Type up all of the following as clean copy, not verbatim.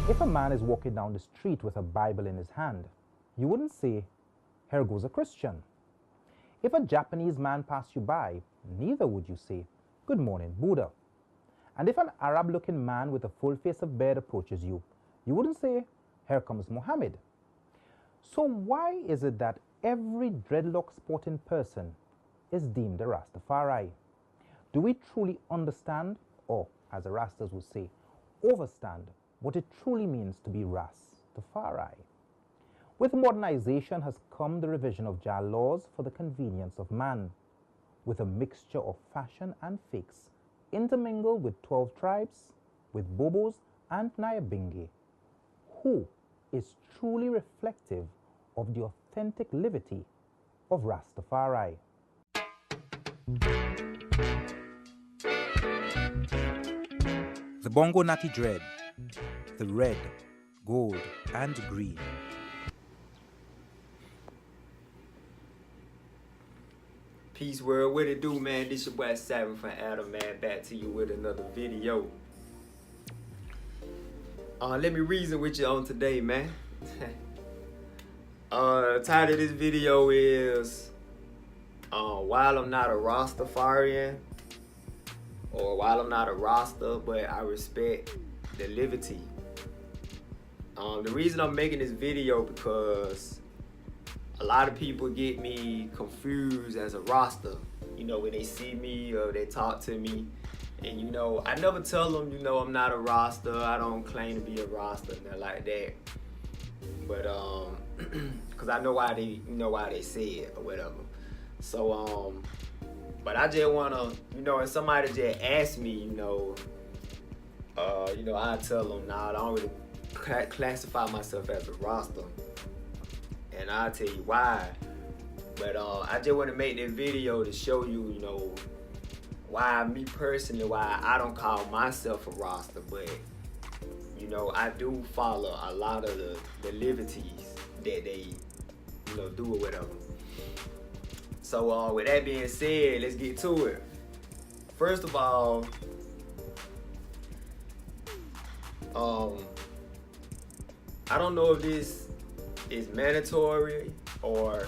If a man is walking down the street with a Bible in his hand, you wouldn't say, "Here goes a Christian." If a Japanese man passed you by, neither would you say, "Good morning, Buddha." And if an Arab looking man with a full face of beard approaches you, you wouldn't say, "Here comes Muhammad." So why is it that every dreadlock sporting person is deemed a Rastafari? Do we truly understand, or as the Rastas would say, overstand what it truly means to be Rastafari? With modernization has come the revision of Jah laws for the convenience of man, with a mixture of fashion and fakes, intermingled with 12 tribes, with Bobos and Nyabingi. Who is truly reflective of the authentic livity of Rastafari? The Bongo Natty Dread, the red, gold, and green. Peace world, what it do, man? This your boy 7 from Adam, man. Back to you with another video. Let me reason with you on today, man. The title of this video is While I'm Not a Rastafarian, or While I'm Not a Rasta, but I respect the livity. The reason I'm making this video because a lot of people get me confused as a Rasta, when they see me or they talk to me. And, I never tell them, I'm not a Rasta. I don't claim to be a Rasta, nothing like that. But, because I know why they say it or whatever. So, but I just want to, if somebody just asks me, I tell them, nah, I don't really classify myself as a Rasta. And I'll tell you why. But I just want to make this video to show you, why me personally, why I don't call myself a Rasta, but I do follow a lot of the liberties that they, do or whatever. So with that being said, let's get to it. First of all, I don't know if this is mandatory or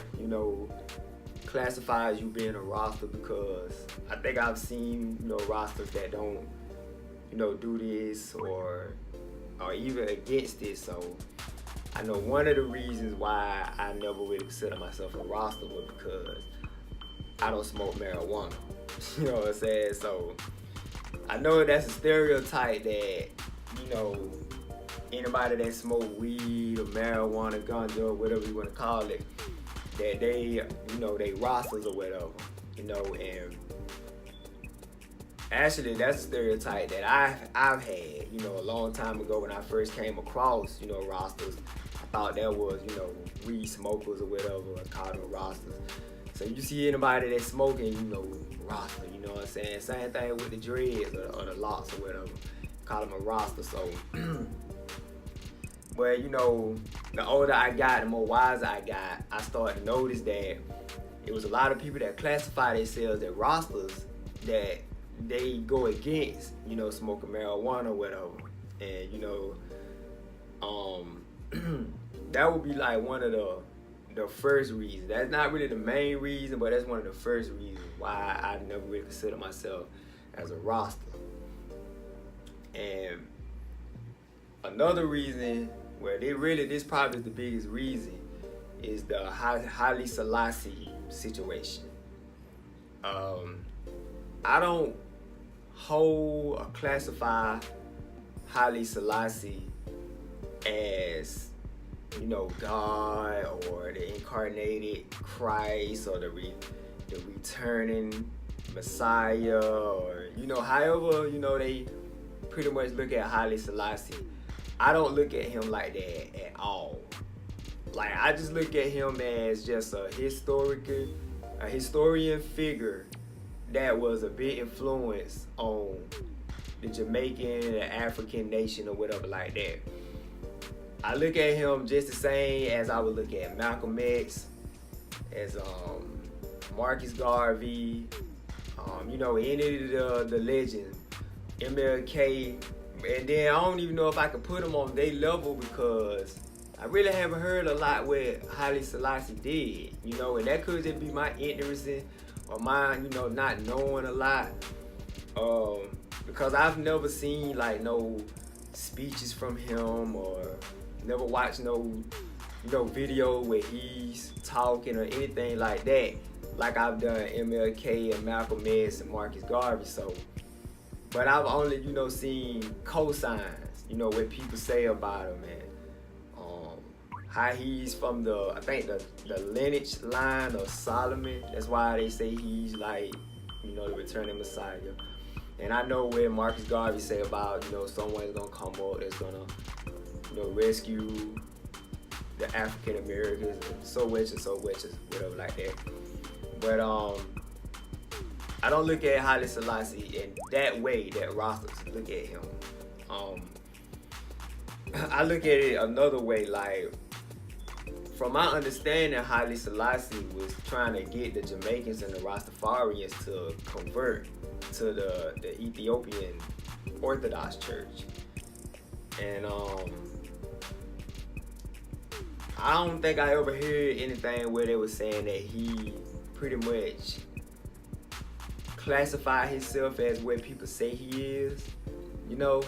classifies you being a Rasta, because I think I've seen Rastas that don't do this or even against this. So I know one of the reasons why I never really consider myself a Rasta was because I don't smoke marijuana. You know what I'm saying? So I know that's a stereotype that anybody that smoke weed or marijuana, ganja, or whatever you want to call it, that they Rastas or whatever, and actually that's a stereotype that I've had, a long time ago when I first came across, Rastas. I thought that was, weed smokers or whatever, I called them Rastas. So you see anybody that's smoking, Rasta, you know what I'm saying? Same thing with the dreads or the locks or whatever, call them a Rasta. So but the older I got, the more wiser I got, I started to notice that it was a lot of people that classify themselves as Rastas that they go against, smoking marijuana or whatever. And that would be like one of the first reasons. That's not really the main reason, but that's one of the first reasons why I never really consider myself as a Rasta. And another reason, this probably is the biggest reason, is the Haile Selassie situation. I don't hold or classify Haile Selassie as, God or the incarnated Christ or the returning Messiah, or, however, they pretty much look at Haile Selassie. I don't look at him like that at all. Like, I just look at him as just a historian figure that was a big influence on the Jamaican, the African nation or whatever like that. I look at him just the same as I would look at Malcolm X, as Marcus Garvey, any of the legends, MLK. And then I don't even know if I can put them on their level because I really haven't heard a lot what Haile Selassie did, you know, and that could just be my ignorance or my, you know, not knowing a lot. Because I've never seen like no speeches from him or never watched no, you know, video where he's talking or anything like that, like I've done MLK and Malcolm X and Marcus Garvey. So, but I've only, you know, seen cosigns, you know, what people say about him and how he's from the, I think the lineage line of Solomon. That's why they say he's like, you know, the returning Messiah. And I know where Marcus Garvey say about, you know, someone's gonna come up that's gonna, you know, rescue the African Americans, and so much, whatever like that. But I don't look at Haile Selassie in that way that Rastas look at him. I look at it another way, like, from my understanding, Haile Selassie was trying to get the Jamaicans and the Rastafarians to convert to the Ethiopian Orthodox Church. And I don't think I ever heard anything where they were saying that he pretty much classified himself as what people say he is, you know.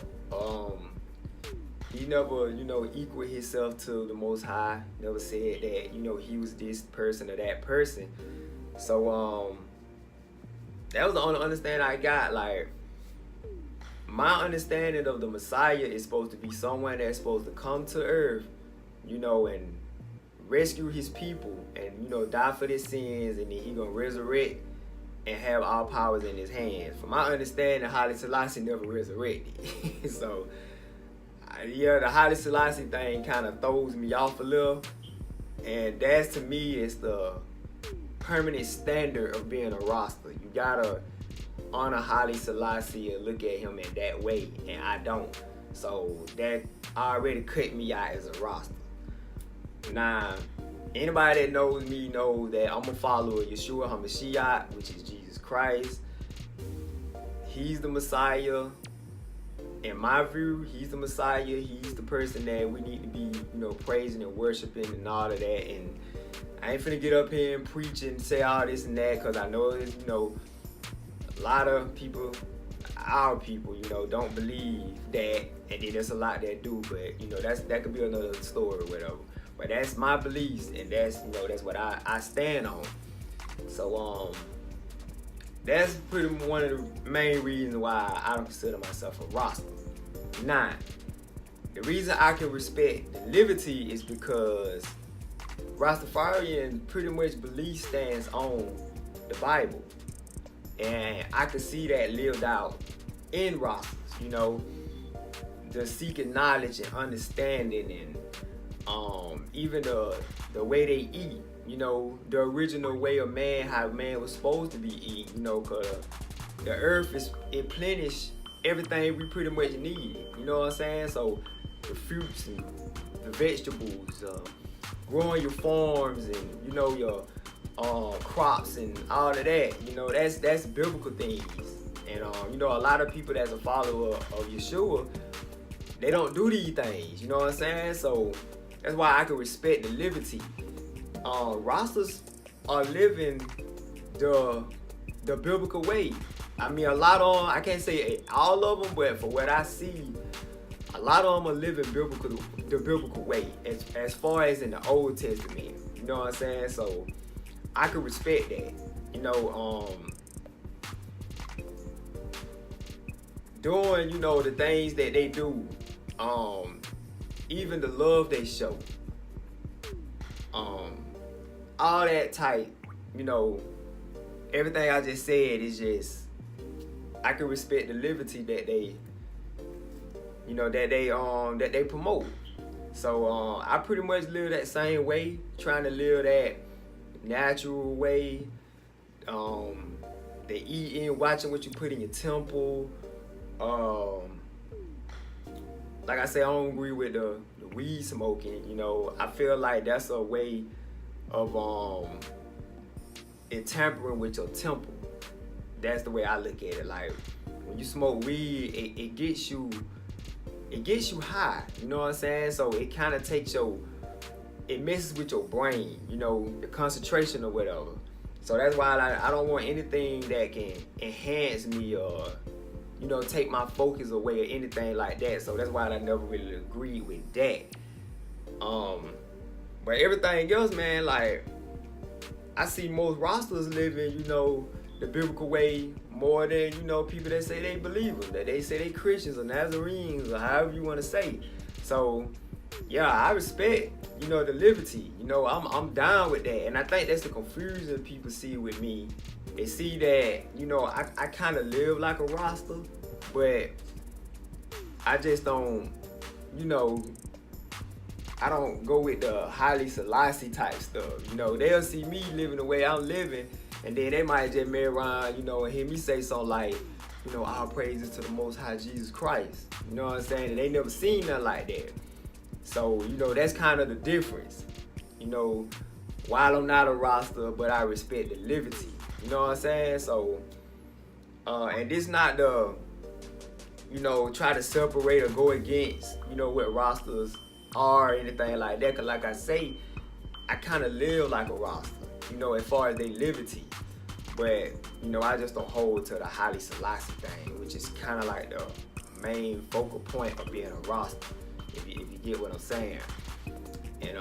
He never, you know, equaled himself to the Most High. Never said that, you know, he was this person or that person. So, that was the only understanding I got. Like, my understanding of the Messiah is supposed to be someone that's supposed to come to earth, you know, and rescue his people and, you know, die for their sins, and then he gonna resurrect and have all powers in his hands. From my understanding, Haile Selassie never resurrected. So, yeah, the Haile Selassie thing kind of throws me off a little, and that's, to me, is the permanent standard of being a Rasta. You gotta honor Haile Selassie and look at him in that way, and I don't. So that already cut me out as a Rasta. Now, anybody that knows me knows that I'm a follower of Yeshua HaMashiach, which is Jesus Christ. He's the Messiah. In my view, he's the Messiah. He's the person that we need to be, you know, praising and worshiping and all of that. And I ain't finna get up here and preach and say all this and that, because I know it's, you know, a lot of people, our people, you know, don't believe that, and then there's a lot that do. But, you know, that could be another story or whatever. But that's my beliefs, and that's, you know, that's what I stand on. So that's pretty much one of the main reasons why I don't consider myself a Rasta. Now, the reason I can respect the livity is because Rastafarian pretty much belief stands on the Bible. And I could see that lived out in Rastas, you know, the seeking knowledge and understanding, and even the way they eat. You know, the original way of man, how man was supposed to be eating, you know, because the earth is replenished everything we pretty much need, you know what I'm saying? So the fruits and the vegetables, growing your farms and, you know, your crops and all of that, you know, that's biblical things. And, you know, a lot of people that's a follower of Yeshua, they don't do these things, you know what I'm saying? So that's why I can respect the liberty. Rastas are living the biblical way. I mean, a lot of them, I can't say all of them, but for what I see, a lot of them are living the biblical way, as far as in the Old Testament. You know what I'm saying? So I can respect that. You know, doing, you know, the things that they do, even the love they show. All that type, you know, everything I just said is just, I can respect the liberty that they, you know, that they promote. So I pretty much live that same way, trying to live that natural way. The eating, watching what you put in your temple. Like I said, I don't agree with the weed smoking. You know, I feel like that's a way of it tampering with your temple. That's the way I look at it. Like, when you smoke weed, it gets you it gets you high, you know what I'm saying? So it kind of it messes with your brain, you know, the concentration or whatever. So that's why I don't want anything that can enhance me or, you know, take my focus away or anything like that. So that's why I never really agreed with that. But everything else, man, like, I see most Rastas living, you know, the biblical way more than, you know, people that say they believers, that they say they Christians or Nazarenes or however you want to say. So, yeah, I respect, you know, the livity. You know, I'm down with that. And I think that's the confusion people see with me. They see that, you know, I kind of live like a Rasta, but I just don't, you know, I don't go with the Haile Selassie type stuff. You know, they'll see me living the way I'm living, and then they might just marry around, you know, and hear me say something like, you know, all praises to the Most High Jesus Christ. You know what I'm saying? And they never seen nothing like that. So, you know, that's kind of the difference. You know, while I'm not a Rasta, but I respect the livity. You know what I'm saying? So, and this not the, you know, try to separate or go against, you know, what Rastas are or anything like that. Cause like I say, I kind of live like a Rasta, you know, as far as they livity. But, you know, I just don't hold to the Haile Selassie thing, which is kind of like the main focal point of being a Rasta, if you get what I'm saying. And,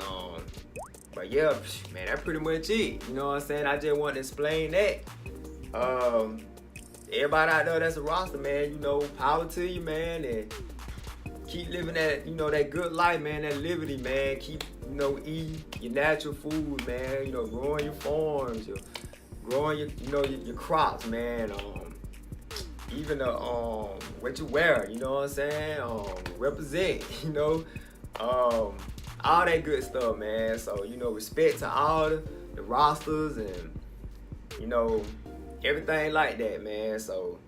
but yeah, man, that's pretty much it. You know what I'm saying? I just want to explain that. Everybody out there that's a Rasta, man, you know, power to you, man, and keep living that, you know, that good life, man, that liberty, man. Keep, you know, eating your natural food, man. You know, growing your farms, growing your, you know, your crops, man. Even the what you wear, you know what I'm saying? Represent, you know, all that good stuff, man. So, you know, respect to all the Rastas and, you know, everything like that, man. So,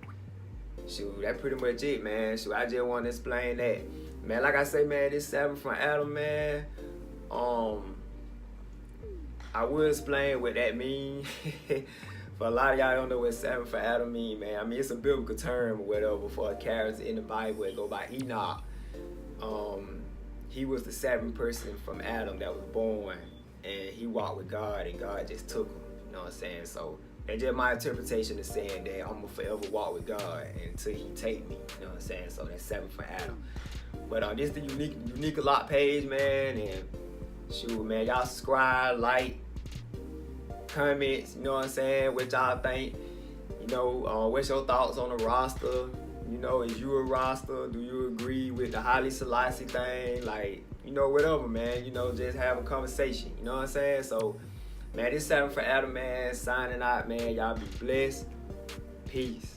shoot, that's pretty much it, man. Shoot, I just want to explain that. Man, like I say, man, this 7 from Adam, man, I will explain what that mean. For a lot of y'all don't know what 7 for Adam mean, man. I mean, it's a biblical term or whatever for a character in the Bible that go by Enoch. He was the 7th person from Adam that was born, and he walked with God, and God just took him. You know what I'm saying? So that's just my interpretation of saying that I'm gonna forever walk with God until He take me. You know what I'm saying? So that's 7 for Adam. But this is the unique a lot page, man. And shoot, man, y'all subscribe, like, comments. You know what I'm saying? What y'all think? You know, what's your thoughts on the Rasta? You know, is you a Rasta? Do you agree with the Haile Selassie thing? Like, you know, whatever, man. You know, just have a conversation. You know what I'm saying? So, man, this 7 for Adam, man. Signing out, man. Y'all be blessed. Peace.